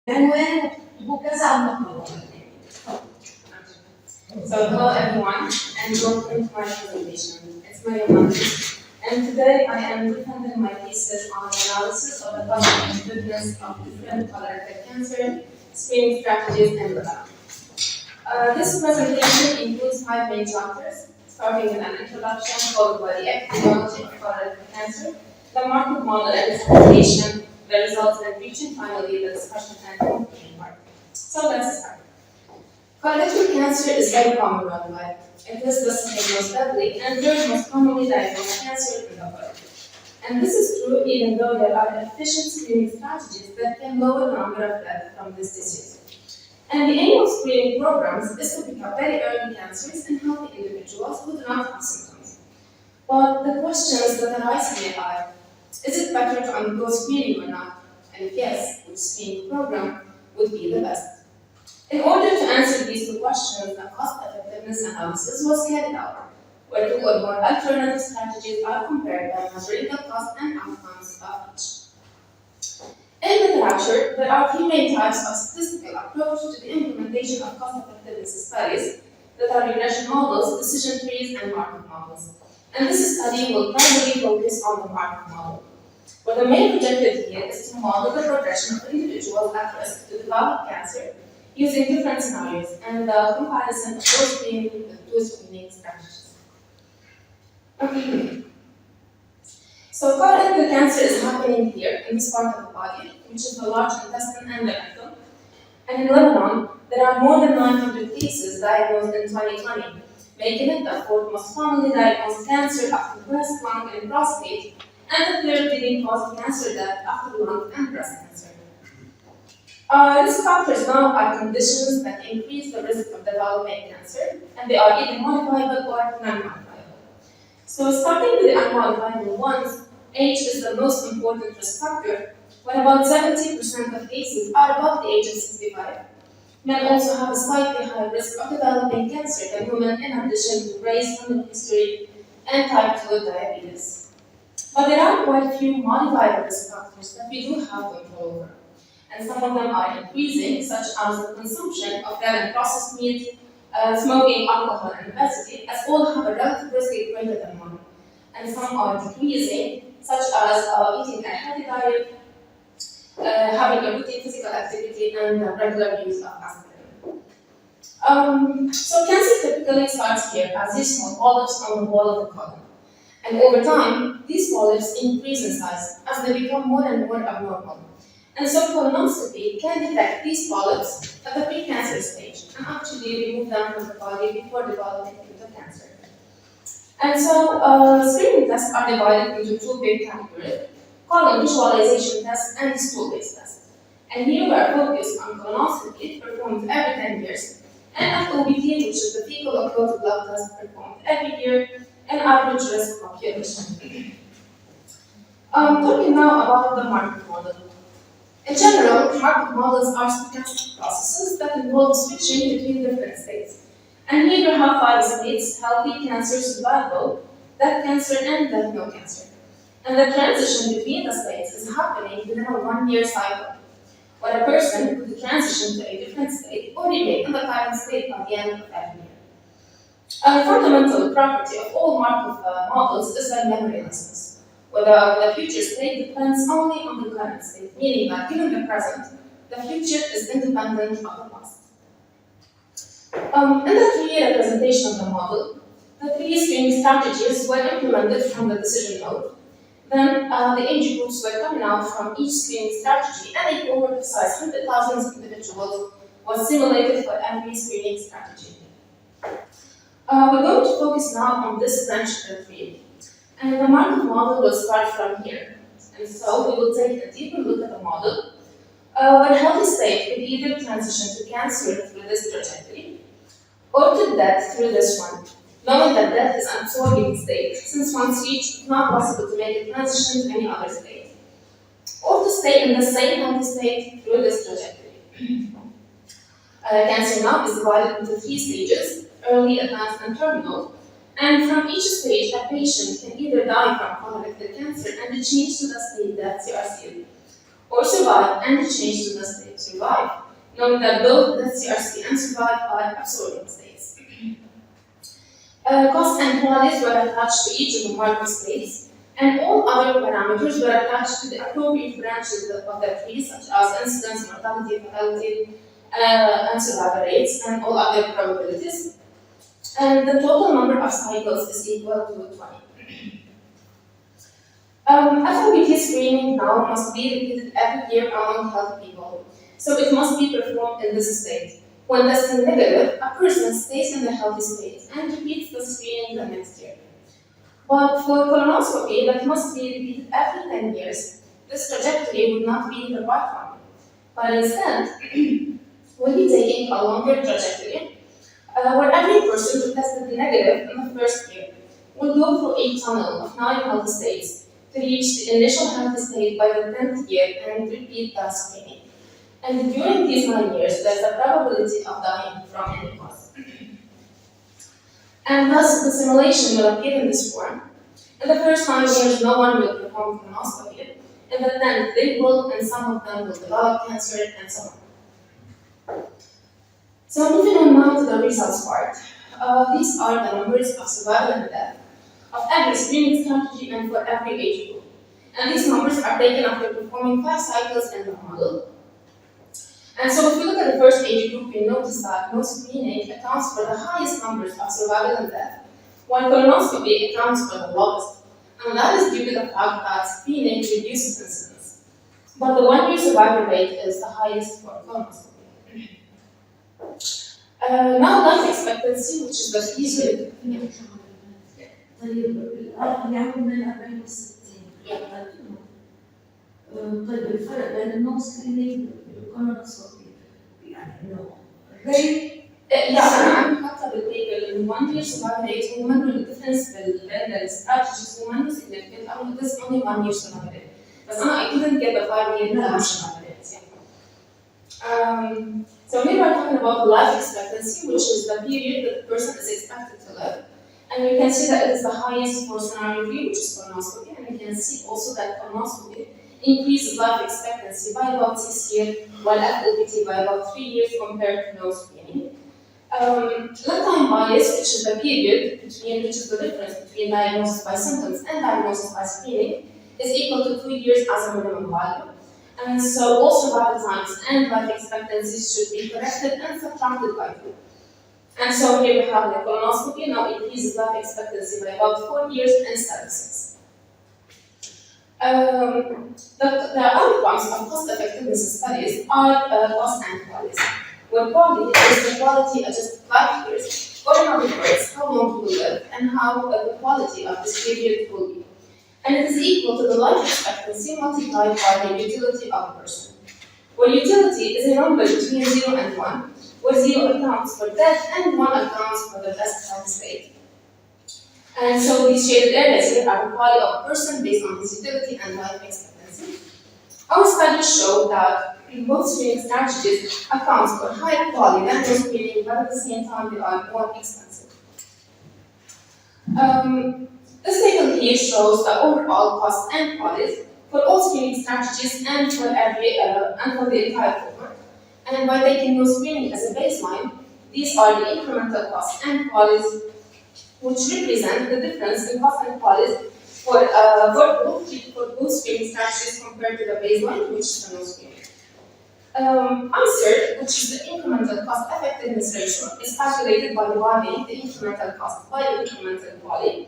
عنوان وكذا المقرر. So hello everyone and welcome to my presentation. It's Mariam and today I am defending my thesis on the analysis of the cost-effectiveness of different colorectal cancer screening strategies in Lebanon. This presentation includes 5 main chapters, starting with an introduction followed by the epidemiology of colorectal cancer, the market model and its application, the results, and reaching finally the discussion and conclusion part. So let's start. Colorectal cancer is very common worldwide. It is the second most deadly and third most commonly diagnosed cancer in the world. And this is true even though there are efficient screening strategies that can lower the number of deaths from this disease. And the aim of screening programs is to pick up very early cancers in healthy individuals who do not have symptoms. But the questions that arise here are, is it better to undergo screening or not? And if yes, which screening program would be the best? In order to answer these two questions, a cost-effectiveness analysis was carried out, where 2 or more alternative strategies are compared by measuring the cost and outcomes of each. In literature, there are 3 main types of statistical approach to the implementation of cost-effectiveness studies that are regression models, decision trees, and market models. And this study will primarily focus on the market model, where the main objective here is to model the progression of individuals at risk to develop cancer using different scenarios and the comparison of those screening with 2 screening strategies. So colorectal cancer is happening here in this part of the body, which is the large intestine and the rectum. And in Lebanon, there are more than 900 cases diagnosed in 2020, making it the 4th most commonly diagnosed cancer after breast, lung, and prostate, and the 3rd leading cause of cancer death after lung and breast cancer. Risk factors now are conditions that increase the risk of developing cancer, and they are either modifiable or non-modifiable. So starting with the unmodifiable ones, age is the most important risk factor, when about 70% of cases are above the age of 65. Men also have a slightly higher risk of developing cancer than women, in addition to race, family history, and type 2 diabetes. But there are quite a few modifiable risk factors that we do have control over. And some of them are increasing, such as the consumption of red and processed meat, smoking, alcohol, and obesity, as all have a relative risk greater than 1. And some are decreasing, such as eating a healthy diet, having a routine physical activity, and regular use of aspirin. So cancer typically starts here as these small polyps on the wall of the colon. And over time, these polyps increase in size as they become more and more abnormal. And so colonoscopy can detect these polyps at the pre-cancer stage and actually remove them from the body before developing into cancer. And so screening tests are divided into 2 big categories, colon visualization tests and stool-based tests. And here we are focused on colonoscopy performed every 10 years, and FOBT, which is the fecal occult blood test performed every year, and average risk population. Talking now about the market model. In general, market models are stochastic processes that involve switching between different states. And here we have 5 states: healthy, cancer, survival, death cancer, and death no cancer. And the transition between the states is happening within a 1-year cycle, where a person could transition to a different state or remain in the current state by the end of every year. A fundamental property of all market models is their memorylessness, where the future state depends only on the current state, meaning that given the present, the future is independent of the past. In the 3 representation of the model, the 3 screening strategies were implemented from the decision node. Then the age groups were coming out from each screening strategy, and a cohort of size 100,000 individuals was simulated for every screening strategy. We're going to focus now on this branch of the 3. And the market model will start from here. And so we will take a deeper look at the model, where a healthy state could either transition to cancer through this trajectory, or to death through this one, knowing that death is an absorbing state, since once reached, it's not possible to make a transition to any other state, or to stay in the same healthy state through this trajectory. Cancer now is divided into 3 stages: early, advanced, and terminal. And from each stage, a patient can either die from colorectal cancer and be changed to the state that CRC, or survive and the change to the state survive, knowing that both the CRC and survive are absorbing states. Cost and qualities were attached to each of the marker states, and all other parameters were attached to the appropriate branches of the tree, such as incidence, mortality, fatality, and survival rates, and all other probabilities. And the total number of cycles is equal to 20. FOBT screening now must be repeated every year among healthy people, so it must be performed in this state. When testing negative, a person stays in the healthy state and repeats the screening the next year. But for colonoscopy, that must be repeated every 10 years. This trajectory would not be the right one, but instead, we'll be taking a longer trajectory where every person who tested negative in the first year will go through a tunnel of 9 healthy states to reach the initial healthy state by the 10th year and repeat the screening. And during these 9 years, there's a probability of dying from any cause. And thus, the simulation will appear in this form. In the first 9 years, no one will perform colonoscopy. In the 10th, they will, and some of them will develop cancer, and so on. So moving on now to the results part. These are the numbers of survival and death of every screening strategy and for every age group. And these numbers are taken after performing 5 cycles in the model. And so if we look at the first age group, we notice that no screening accounts for the highest numbers of survival and death, while colonoscopy accounts for the lowest. And that is due to the fact that screening reduces incidence. But the 1-year survival rate is the highest for colonoscopy. Now life expectancy, which is the easier. طيب الأرقام يعملوا من 40 و 60. طيب الفرق بين النون سكرينينج والكولونوسكوبي يعني إنه الريت أنا عم حاطة بالتيبل إنه 1 year survival rate هو منه الديفرنس بين الاستراتيجيز هو منه significant أو this only 1 year survival rate. بس أنا I couldn't get the 5 year survival rate. So here we're talking about life expectancy, which is the period that the person is expected to live. And you can see that it is the highest for scenario 3, which is colonoscopy. And you can see also that colonoscopy increases life expectancy by about 6 years, while FLPT by about 3 years compared to no screening. Lifetime bias, which is the period which is the difference between diagnosis by symptoms and diagnosis by screening, is equal to 2 years as a minimum value. And so all survival times and life expectancies should be corrected and subtracted by 2. And so here we have the colonoscopy now increases life expectancy by about 4 years instead of 6. The outcomes of cost effectiveness studies are cost and quality, where quality is the quality adjusted life years, or in other words, how long you will live and how the quality of this period will be. And it is equal to the life expectancy multiplied by the utility of a person, where utility is a number between 0 and 1, where 0 accounts for death and 1 accounts for the best health state. And so these shaded areas here are the quality of a person based on his utility and life expectancy. Our studies show that both screening strategies account for higher quality than no screening, but at the same time they are more expensive. This table here shows the overall cost and quality for all screening strategies and for the entire cohort. And by taking no screening as a baseline, these are the incremental costs and qualities which represent the difference in cost and quality for both screening strategies compared to the baseline, which is the no screening. Answer, which is the incremental cost effectiveness ratio, is calculated by dividing the incremental cost by the incremental quality.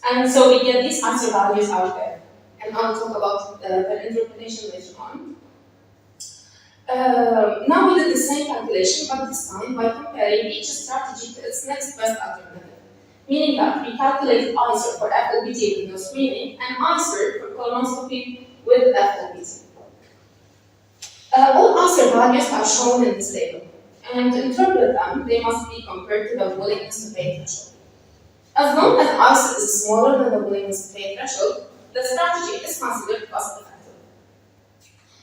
And so we get these answer values out there. And I'll talk about the interpretation later on. Now we did the same calculation, but this time by comparing each strategy to its next best alternative. Meaning that we calculated ICER for FLBT with no screening and ICER for colonoscopy with FLBT. All ICER values are shown in this table. And to interpret them, they must be compared to the willingness to pay threshold. As long as ICER is smaller than the willingness to pay threshold, the strategy is considered cost effective.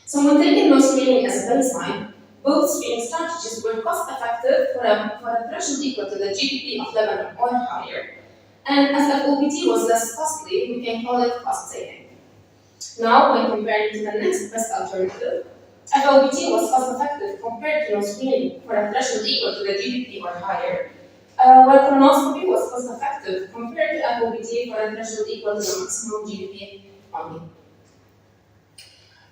So when taking no screening as a baseline, both screening strategies were cost effective for a threshold equal to the GDP of Lebanon or higher. And as FOBT was less costly, we can call it cost saving. Now, when comparing to the next best alternative, FLBT was cost-effective compared to no screening for a threshold equal to the GDP or higher, while colonoscopy was cost-effective compared to FLBT for a threshold equal to the maximum GDP only.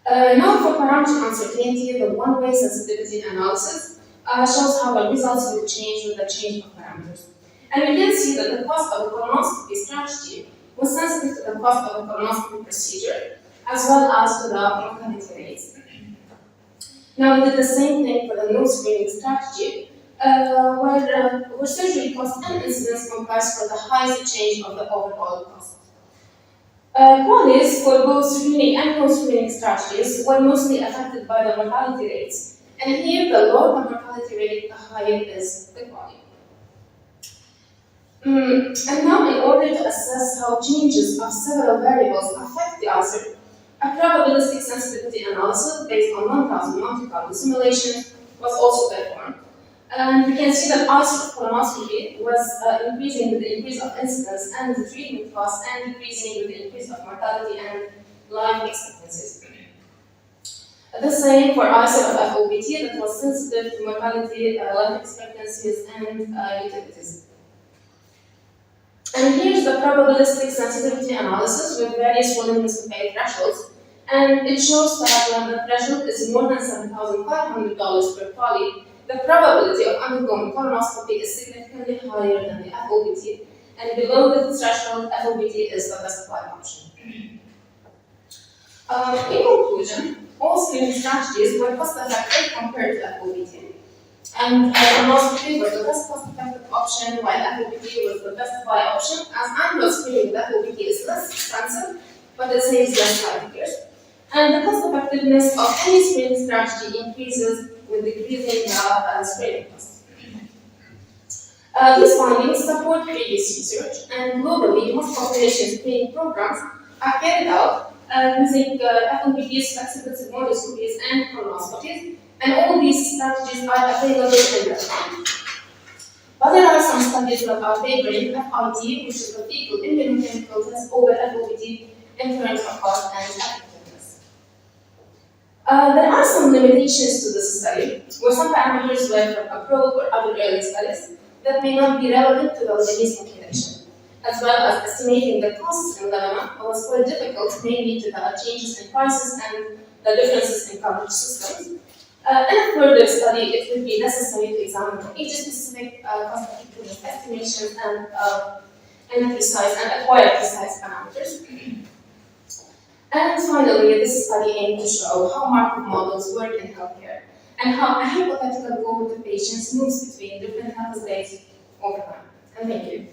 Now for parameter uncertainty, the one-way sensitivity analysis shows how the results will change with the change of parameters. And we can see that the cost of a colonoscopy strategy was sensitive to the cost of a colonoscopy procedure, as well as to the mortality rates. Now we did the same thing for the no screening strategy, where surgery cost and incidence comprise for the highest change of the overall cost. Qualities for both screening and no-screening strategies were mostly affected by the mortality rates, and here the lower the mortality rate, the higher is the quality. And now, in order to assess how changes of several variables affect the answer, a probabilistic sensitivity analysis based on 1,000 Monte Carlo simulations was also performed. And we can see that odds of colonoscopy was increasing with the increase of incidence and the treatment costs, and decreasing with the increase of mortality and life expectancies. The same for ISA of FOBT that was sensitive to mortality, life expectancies, and utilities. And here's the probabilistic sensitivity analysis with various willingness to pay thresholds. And it shows that when the threshold is more than $7,500 per poly, the probability of undergoing colonoscopy is significantly higher than the FOBT, and below the threshold, FOBT is the best applied option. In conclusion, all screening strategies were cost-effective compared to FOBT, and colonoscopy was the best cost-effective option, while FOBT was the best applied option, as annual screening with FOBT is less expensive, but it saves less time here. And the cost-effectiveness of any screening strategy increases with decreasing the screening costs. These findings support previous research, and globally, most population screening programs are carried out using FOBTs, flexible sigmoidoscopies, and colonoscopies, and all these strategies are available in the field. But there are some studies that are favoring FRT, which is the fecal immunochemical test, over FOBT in terms of cost and effectiveness. There are some limitations to this study, where some parameters were from a probe or other early studies that may not be relevant to the Lebanese population, as well as estimating the costs in Lebanon was quite difficult, mainly to the changes in prices and the differences in coverage systems. In a further study, it would be necessary to examine age-specific cost-effectiveness estimations and acquire precise parameters. And finally, this study aimed to show how Markov models work in healthcare and how a hypothetical cohort of patients moves between different health states over time. And thank you.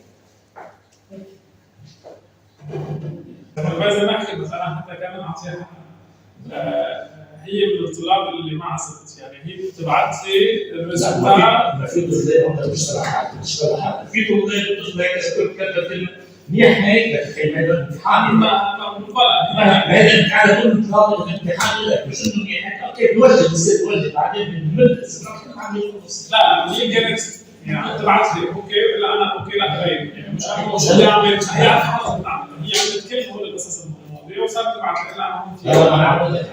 لازم نحكي مثلا حتى كمان اعطيها هي من الطلاب اللي ما عصبت، يعني هي بتبعت لي الريزلت. ما في طلاب انت بتشتغل حالك في طلاب بتشتغل كتبت منيح هيك لك كلمات الامتحان ما هذا الامتحان كل طالب الامتحان لك مش انه منيح هيك اوكي بوجه بصير بوجه بعدين بنمد لا هي كانت يعني تبعت لي اوكي لا انا اوكي لا غير يعني مش اللي عملت هي عملت كل هول القصص الماضيه وصارت تبعت لي لا انا انا عملت